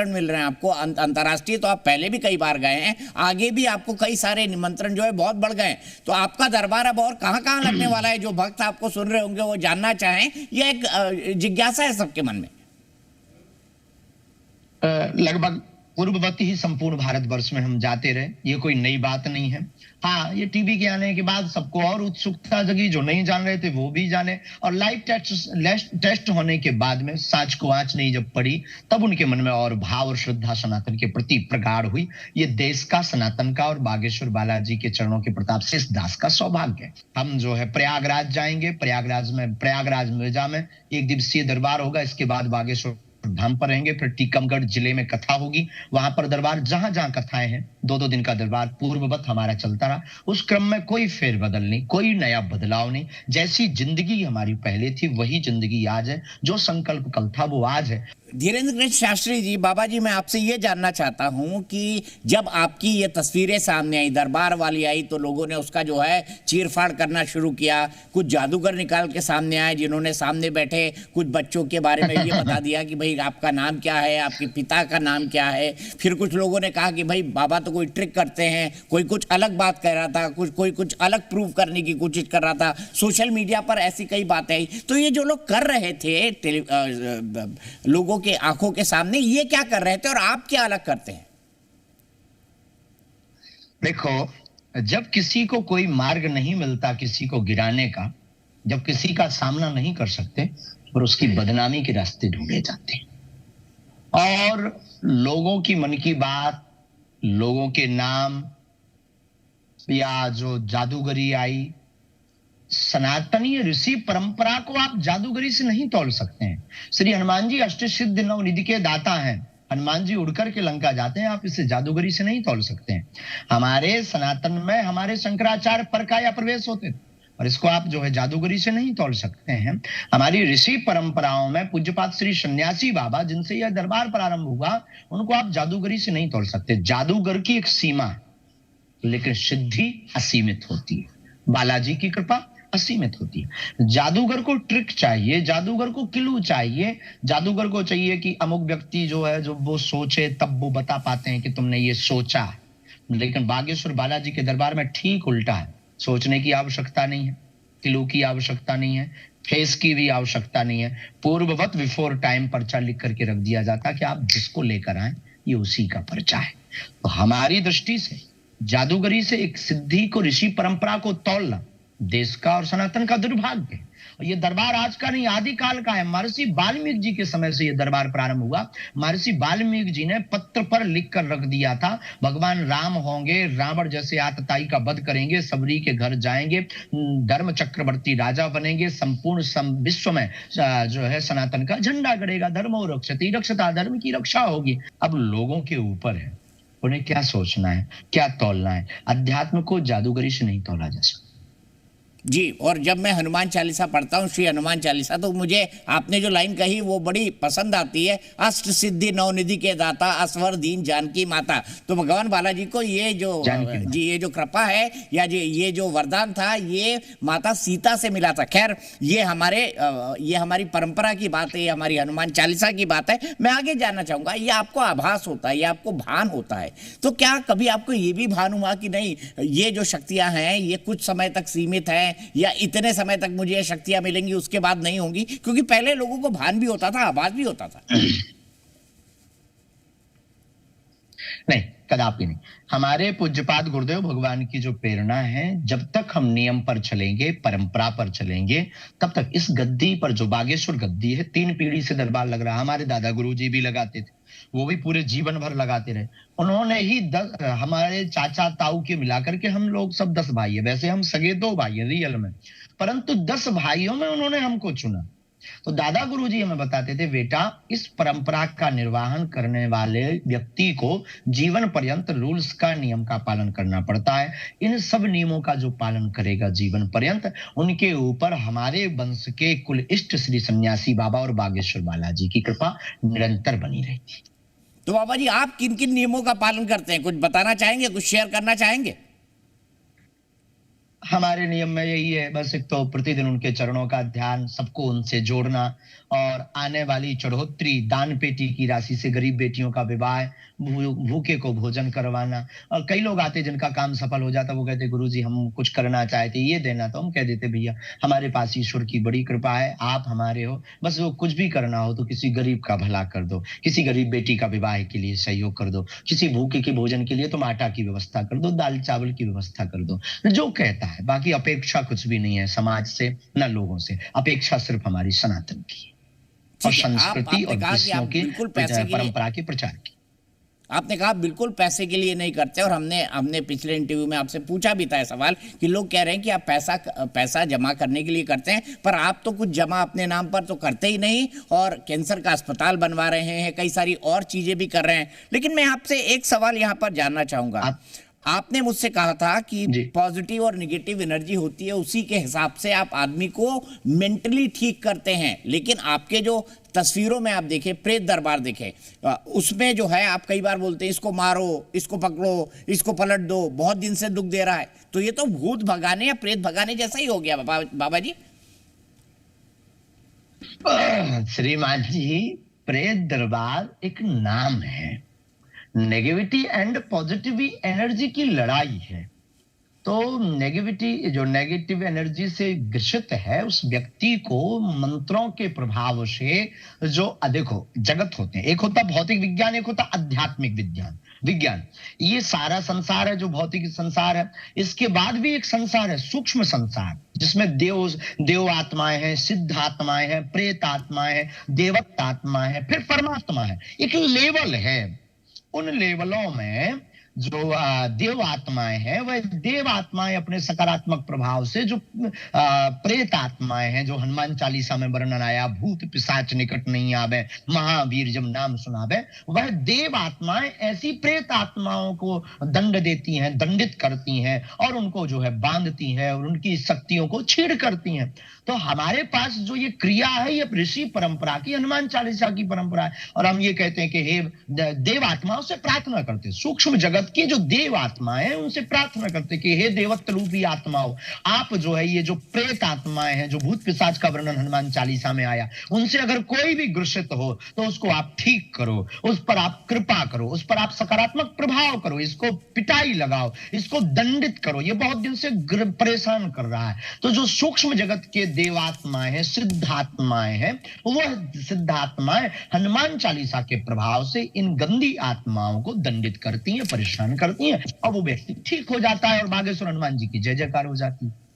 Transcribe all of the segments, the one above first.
मिल रहे हैं आपको अंतर्राष्ट्रीय, तो आप पहले भी कई बार गए हैं, आगे भी आपको कई सारे निमंत्रण जो है बहुत बढ़ गए हैं। तो आपका दरबार अब और कहां कहां लगने वाला है? जो भक्त आपको सुन रहे होंगे वो जानना चाहें, यह एक जिज्ञासा है सबके मन में। लगभग पूर्ववत ही संपूर्ण भारतवर्ष में हम जाते रहे, ये कोई नई बात नहीं है। हाँ, ये टीवी के आने के बाद सबको और उत्सुकता जगी, जो नहीं जान रहे थे वो भी जाने, और लाइव टेस्ट होने के बाद में सांच को आंच नहीं जब पड़ी, तब उनके मन में और भाव और श्रद्धा सनातन के प्रति प्रगाढ़ हुई। ये देश का, सनातन का और बागेश्वर बालाजी के चरणों के प्रताप से इस दास का सौभाग्य है। हम जो है प्रयागराज जाएंगे, प्रयागराज मिर्जा में 1 दिवसीय दरबार होगा, इसके बाद बागेश्वर धाम पर रहेंगे, फिर टीकमगढ़ जिले में कथा होगी, वहां पर दरबार, जहां जहां कथाएं हैं, 2-2 दिन का दरबार पूर्ववत हमारा चलता रहा। उस क्रम में कोई फेरबदल नहीं, कोई नया बदलाव नहीं। जैसी जिंदगी हमारी पहले थी वही जिंदगी आज है, जो संकल्प कल था वो आज है। धीरेन्द्र कृष्ण शास्त्री जी, बाबा जी, मैं आपसे ये जानना चाहता हूं कि जब आपकी ये तस्वीरें सामने आई, दरबार वाली आई, तो लोगों ने उसका जो है चीरफाड़ करना शुरू किया। कुछ जादूगर निकाल के सामने आए, जिन्होंने सामने बैठे कुछ बच्चों के बारे में ये बता दिया कि भाई आपका नाम क्या है, आपके पिता का नाम क्या है। फिर कुछ लोगों ने कहा कि भाई बाबा तो कोई ट्रिक करते हैं, कोई कुछ अलग बात कह रहा था, कोई कुछ अलग प्रूव करने की कोशिश कर रहा था। सोशल मीडिया पर ऐसी कई बातें आई। तो ये जो लोग कर रहे थे लोगों के आंखों के सामने, ये क्या कर रहे थे और आप क्या अलग करते हैं? देखो, जब किसी को कोई मार्ग नहीं मिलता किसी को गिराने का, जब किसी का सामना नहीं कर सकते, और उसकी बदनामी के रास्ते ढूंढे जाते हैं, और लोगों की मन की बात, लोगों के नाम, या जो जादूगरी आई, सनातनी ऋषि परंपरा को आप जादूगरी से नहीं तोल सकते हैं। श्री हनुमान जी अष्टसिद्धि नवनिधि के दाता हैं। हनुमान जी उड़कर के लंका जाते हैं, आप इसे जादूगरी से नहीं तोल सकते हैं। हमारे सनातन में हमारे शंकराचार्य पर का या प्रवेश होते थे, और इसको आप जो है जादूगरी से नहीं तोल सकते हैं। हमारी ऋषि परंपराओं में पूज्यपाद श्री सन्यासी बाबा, जिनसे यह दरबार प्रारंभ हुआ, उनको आप जादूगरी से नहीं तोल सकते। जादूगर की एक सीमा है, लेकिन सिद्धि असीमित होती है। बालाजी की कृपा असीमित होती है। जादूगर को ट्रिक चाहिए, जादूगर को क्लू चाहिए, जादूगर को चाहिए कि अमुक व्यक्ति जो है, जो वो सोचे तब वो बता पाते हैं कि तुमने ये सोचा। लेकिन बागेश्वर बालाजी के दरबार में ठीक उल्टा है। सोचने की आवश्यकता नहीं है, क्लू की आवश्यकता नहीं है, फेस की भी आवश्यकता नहीं है। पूर्ववत बिफोर टाइम पर्चा लिख करके रख दिया जाता कि आप जिसको लेकर आए ये उसी का पर्चा है। तो हमारी दृष्टि से जादूगरी से एक सिद्धि को, ऋषि परंपरा को तोलना देश का और सनातन का दुर्भाग्य है। और ये दरबार आज का नहीं, आदिकाल का है। महर्षि वाल्मीकि जी के समय से ये दरबार प्रारंभ हुआ। महर्षि वाल्मीकि जी ने पत्र पर लिख कर रख दिया था, भगवान राम होंगे, रावण जैसे आतताई का वध करेंगे, सबरी के घर जाएंगे, धर्म चक्रवर्ती राजा बनेंगे, संपूर्ण विश्व में जो है सनातन का झंडा गड़ेगा, धर्मो रक्षति रक्षता, धर्म की रक्षा होगी। अब लोगों के ऊपर है, उन्हें क्या सोचना है, क्या तौलना है। अध्यात्म को जादूगरी से नहीं तौला जा सकता जी। और जब मैं हनुमान चालीसा पढ़ता हूँ, श्री हनुमान चालीसा, तो मुझे आपने जो लाइन कही वो बड़ी पसंद आती है, अष्ट सिद्धि नवनिधि के दाता, असवर दीन जानकी माता। तो भगवान बालाजी को ये जो कृपा है, या ये जो वरदान था, ये माता सीता से मिला था। खैर, ये हमारी परंपरा की बात है, ये हमारी हनुमान चालीसा की बात है। मैं आगे जानना चाहूंगा, ये आपको आभास होता है, ये आपको भान होता है, तो क्या कभी आपको ये भी भान हुआ कि नहीं, ये जो शक्तियां हैं ये कुछ समय तक सीमित है, या इतने समय तक मुझे ये शक्तियां मिलेंगी, उसके बाद नहीं होंगी? क्योंकि पहले लोगों को भान भी होता था, आवाज भी होता था। नहीं, कदापि नहीं। हमारे पूज्यपाद गुरुदेव भगवान की जो प्रेरणा है, जब तक हम नियम पर चलेंगे, परंपरा पर चलेंगे, तब तक इस गद्दी पर, जो बागेश्वर गद्दी है, 3 पीढ़ी से दरबार लग रहा है। हमारे दादा गुरु जी भी लगाते थे, वो भी पूरे जीवन भर लगाते रहे। उन्होंने ही हमारे चाचा ताऊ के मिलाकर के हम लोग सब 10 भाई है। वैसे हम सगे 2 भाई है रियल में, परंतु 10 भाइयों में उन्होंने हमको चुना। तो दादा गुरुजी हमें बताते थे, बेटा, इस परंपरा का निर्वहन करने वाले व्यक्ति को जीवन पर्यंत रूल्स का, नियम का पालन करना पड़ता है। इन सब नियमों का जो पालन करेगा जीवन पर्यंत, उनके ऊपर हमारे वंश के कुल इष्ट श्री सन्यासी बाबा और बागेश्वर बालाजी की कृपा निरंतर बनी रहेगी। तो बाबा जी, आप किन किन नियमों का पालन करते हैं, कुछ बताना चाहेंगे, कुछ शेयर करना चाहेंगे? हमारे नियम में यही है, बस एक तो प्रतिदिन उनके चरणों का ध्यान, सबको उनसे जोड़ना, और आने वाली चढ़ोतरी दान पेटी की राशि से गरीब बेटियों का विवाह, भूखे को भोजन करवाना। और कई लोग आते जिनका काम सफल हो जाता, वो कहते गुरुजी हम कुछ करना चाहते, ये देना, तो हम कह देते भैया हमारे पास ईश्वर की बड़ी कृपा है, आप हमारे हो, बस वो कुछ भी करना हो तो किसी गरीब का भला कर दो, किसी गरीब बेटी का विवाह के लिए सहयोग कर दो, किसी भूखे के भोजन के लिए तुम आटा की व्यवस्था कर दो, दाल चावल की व्यवस्था कर दो, जो कहता है। बाकी अपेक्षा कुछ भी नहीं है समाज से, न लोगों से, अपेक्षा सिर्फ हमारी सनातन की है और ठीक है, संस्कृति आपने और कहा कि विषयों आप की बिल्कुल पैसे के लिए, परंपरा के प्रचार की। आपने कहा बिल्कुल पैसे के लिए नहीं करते, और हमने हमने पिछले इंटरव्यू में आपसे पूछा भी था सवाल कि लोग कह रहे हैं कि आप पैसा जमा करने के लिए करते हैं, पर आप तो कुछ जमा अपने नाम पर तो करते ही नहीं, और कैंसर का अस्पताल बनवा रहे हैं, कई सारी और चीजें भी कर रहे हैं। लेकिन मैं आपसे एक सवाल यहां पर जानना चाहूंगा। आपने मुझसे कहा था कि पॉजिटिव और निगेटिव एनर्जी होती है, उसी के हिसाब से आप आदमी को मेंटली ठीक करते हैं। लेकिन आपके जो तस्वीरों में आप देखें, प्रेत दरबार देखें, उसमें जो है आप कई बार बोलते हैं इसको मारो, इसको पकड़ो, इसको पलट दो, बहुत दिन से दुख दे रहा है, तो ये तो भूत भगाने या प्रेत भगाने जैसा ही हो गया बाबा जी। श्रीमान जी, प्रेत दरबार एक नाम है, नेगेटिविटी एंड पॉजिटिव एनर्जी की लड़ाई है। तो नेगेटिविटी, जो नेगेटिव एनर्जी से ग्रसित है, उस व्यक्ति को मंत्रों के प्रभाव से, जो देखो जगत होते हैं, एक होता भौतिक विज्ञान, एक होता आध्यात्मिक विज्ञान। ये सारा संसार है जो भौतिक संसार है, इसके बाद भी एक संसार है सूक्ष्म संसार, जिसमें देव आत्माएं हैं, सिद्ध आत्माएं हैं, प्रेत आत्माएं हैं, देवत्व आत्माएं हैं, फिर परमात्मा है। एक लेवल है, उन लेवलों में जो देव आत्माएं हैं, वह देव आत्माएं अपने सकारात्मक प्रभाव से, जो प्रेत आत्माएं हैं, जो हनुमान चालीसा में वर्णन आया, भूत पिशाच निकट नहीं आवे, महावीर जब नाम सुनावे, वह देव आत्माएं ऐसी प्रेत आत्माओं को दंड देती हैं, दंडित करती हैं, और उनको जो है बांधती हैं, और उनकी शक्तियों को छीड़ करती हैं। तो हमारे पास जो ये क्रिया है, ये ऋषि परंपरा की, हनुमान चालीसा की परंपरा है, और हम ये कहते हैं कि हे देव आत्माओं से प्रार्थना करते, सूक्ष्म जगत की जो देव आत्माएं हैं उनसे प्रार्थना करते कि हे देवत्व रूपी आत्माओं, आप जो है ये जो प्रेत आत्माएं हैं, जो भूत पिशाच का वर्णन हनुमान चालीसा में आया, उनसे अगर कोई भी ग्रसित हो तो उसको आप ठीक करो, उस पर आप कृपा करो, उस पर आप सकारात्मक प्रभाव करो, इसको पिटाई लगाओ, इसको दंडित करो, ये बहुत दिन से परेशान कर रहा है। तो जो सूक्ष्म जगत के देवात्माएं हैं, सिद्धात्माएं हैं, वह सिद्धात्माएं हनुमान चालीसा के प्रभाव से इन गंदी आत्माओं को दंडित करती हैं, परेशान करती हैं, और वो व्यक्ति ठीक हो जाता है, और बागेश्वर हनुमान जी की जय जयकार हो जाती है।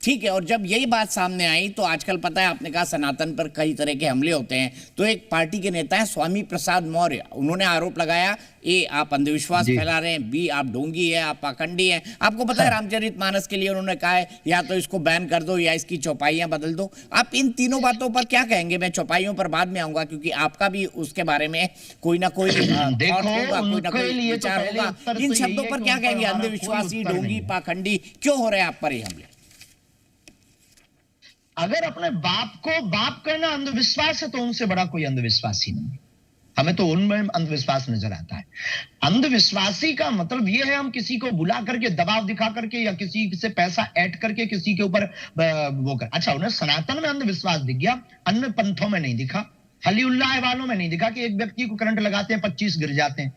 ठीक है, और जब यही बात सामने आई तो आजकल पता है, आपने कहा सनातन पर कई तरह के हमले होते हैं, तो एक पार्टी के नेता हैं स्वामी प्रसाद मौर्य, उन्होंने आरोप लगाया ए आप अंधविश्वास फैला रहे हैं, बी आप ढोंगी है, आप पाखंडी है। आपको पता है रामचरितमानस के लिए उन्होंने कहा है या तो इसको बैन कर दो या इसकी चौपाइयां बदल दो। आप इन तीनों बातों पर क्या कहेंगे? मैं चौपाइयों पर बाद में आऊंगा, क्योंकि आपका भी उसके बारे में कोई ना कोई थॉट होगा, कोई ना कोई विचार होगा। इन शब्दों पर क्या कहेंगे? अंधविश्वासी, ढोंगी, पाखंडी क्यों हो रहे हैं आप पर ये हमले? अगर अपने बाप को बाप कहना अंधविश्वास है तो उनसे बड़ा कोई अंधविश्वास ही नहीं। हमें तो उनमें अंधविश्वास नजर आता है। अंधविश्वासी का मतलब यह है हम किसी को बुला करके, दबाव दिखा करके, या किसी से पैसा ऐड करके किसी के ऊपर वो कर। अच्छा, उन्हें सनातन में अंधविश्वास दिख गया, अन्य पंथों में नहीं दिखा, हलीउल्लाह वालों में नहीं दिखा कि एक व्यक्ति को करंट लगाते हैं 25 गिर जाते हैं।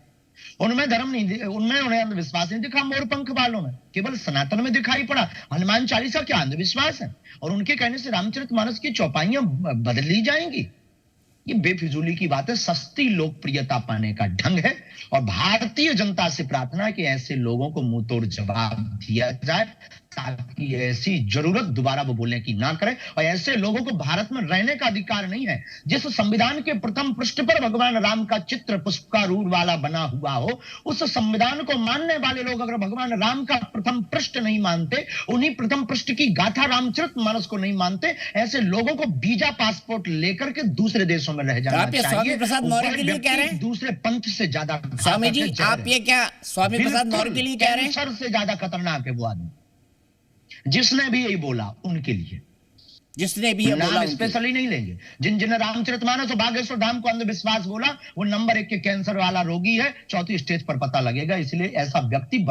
उनमें धर्म नहीं, उनमें उन्हें अंधविश्वास नहीं दिखा। मोरपंख वालों में, केवल सनातन में दिखाई पड़ा। हनुमान चालीसा क्या अंधविश्वास है? और उनके कहने से रामचरितमानस की चौपाइयां बदल ली जाएंगी? ये बेफिजूली की बात है, सस्ती लोकप्रियता पाने का ढंग है। और भारतीय जनता से प्रार्थना है कि ऐसे लोगों को मुंह तोड़ जवाब दिया जाए, ताकि ऐसी जरूरत दोबारा वो बोलने की ना करें। और ऐसे लोगों को भारत में रहने का अधिकार नहीं है। जिस संविधान के प्रथम पृष्ठ पर भगवान राम का चित्र पुष्पारूढ़ वाला बना हुआ हो, उस संविधान को मानने वाले लोग अगर भगवान राम का प्रथम पृष्ठ नहीं मानते, उन्हीं प्रथम पृष्ठ की गाथा रामचरितमानस को नहीं मानते, ऐसे लोगों को वीजा पासपोर्ट लेकर के दूसरे देशों में रह जाना चाहिए। स्वामी प्रसाद मौर्य के लिए कह रहे हैं? दूसरे पंथ से ज्यादा स्वामी जी, आप ये क्या स्वामी प्रसाद मौर्य के लिए कह रहे हैं? कैंसर से ज्यादा खतरनाक है वो आदमी, जिसने भी यही बोला उनके लिए। जिसने भी नाम स्पेशली नहीं लेंगे। जिन जिन रामचरितमानस और बागेश्वर धाम को अंधविश्वास बोला, वो नंबर 1 के कैंसर वाला रोगी है, चौथी स्टेज पर पता लगेगा। इसलिए ऐसा व्यक्ति